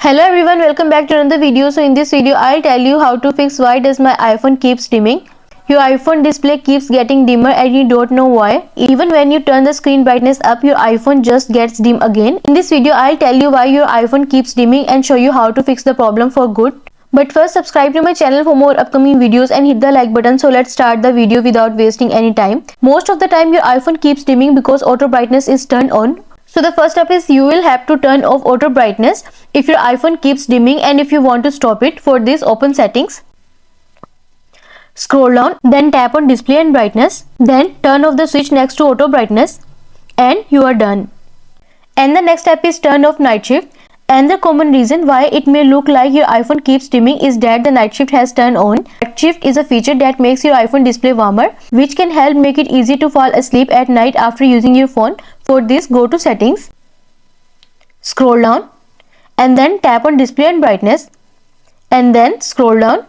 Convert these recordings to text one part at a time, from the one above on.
Hello everyone, welcome back to another video. So in this video I'll tell you how to fix why does my iPhone keeps dimming. Your iPhone display keeps getting dimmer and you don't know why. Even when you turn the screen brightness up, your iPhone just gets dim again. In this video I'll tell you why your iPhone keeps dimming and show you how to fix the problem for good. But first, subscribe to my channel for more upcoming videos and hit the like button. So let's start the video without wasting any time. Most of the time your iPhone keeps dimming because auto brightness is turned on. So the first step is you will have to turn off auto brightness if your iPhone keeps dimming, and if you want to stop it, for this open settings, scroll down, then tap on display and brightness, then turn off the switch next to auto brightness and you are done. And the next step is turn off night shift. And the common reason why it may look like your iPhone keeps dimming is that the night shift has turned on. Night shift is a feature that makes your iPhone display warmer, which can help make it easy to fall asleep at night after using your phone. For this, go to settings, scroll down, and then tap on display and brightness, and then scroll down,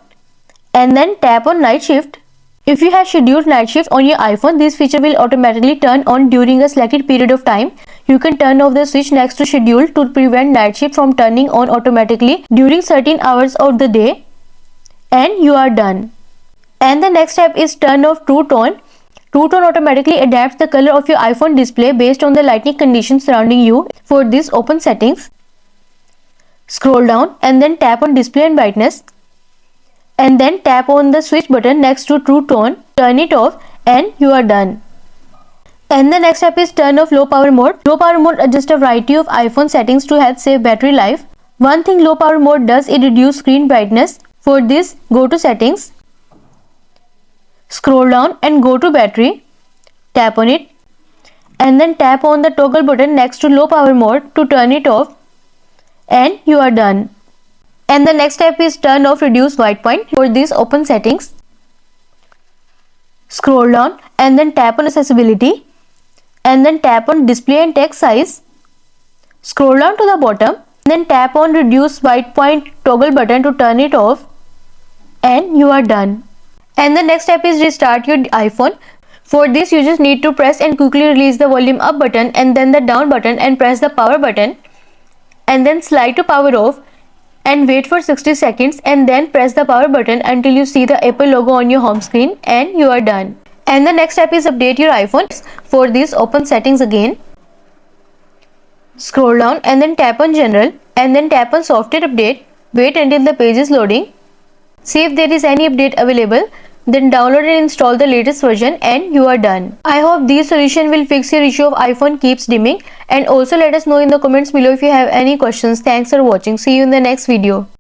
and then tap on night shift. If you have scheduled night shift on your iPhone, this feature will automatically turn on during a selected period of time. You can turn off the switch next to schedule to prevent night shift from turning on automatically during certain hours of the day, and you are done. And the next step is turn off True Tone. True Tone automatically adapts the color of your iPhone display based on the lighting conditions surrounding you. For this, open settings, scroll down, and then tap on display and brightness, and then tap on the switch button next to True Tone, turn it off, and you are done. And the next step is turn off low power mode. Low power mode adjusts a variety of iPhone settings to help save battery life. One thing low power mode does is reduce screen brightness. For this, go to settings, scroll down and go to battery, tap on it, and then tap on the toggle button next to low power mode to turn it off, and you are done. And the next step is turn off reduce white point. For this, open settings, scroll down, and then tap on accessibility, and then tap on display and text size, scroll down to the bottom, then tap on reduce white point toggle button to turn it off, and you are done. And the next step is restart your iPhone. For this, you just need to press and quickly release the volume up button and then the down button and press the power button, and then slide to power off and wait for 60 seconds and then press the power button until you see the Apple logo on your home screen, and you are done. And the next step is update your iPhone. For this, open settings again, scroll down and then tap on general and then tap on software update. Wait until the page is loading. See if there is any update available. Then download and install the latest version, and you are done. I hope this solution will fix your issue of iPhone keeps dimming, and also let us know in the comments below if you have any questions. Thanks for watching. See you in the next video.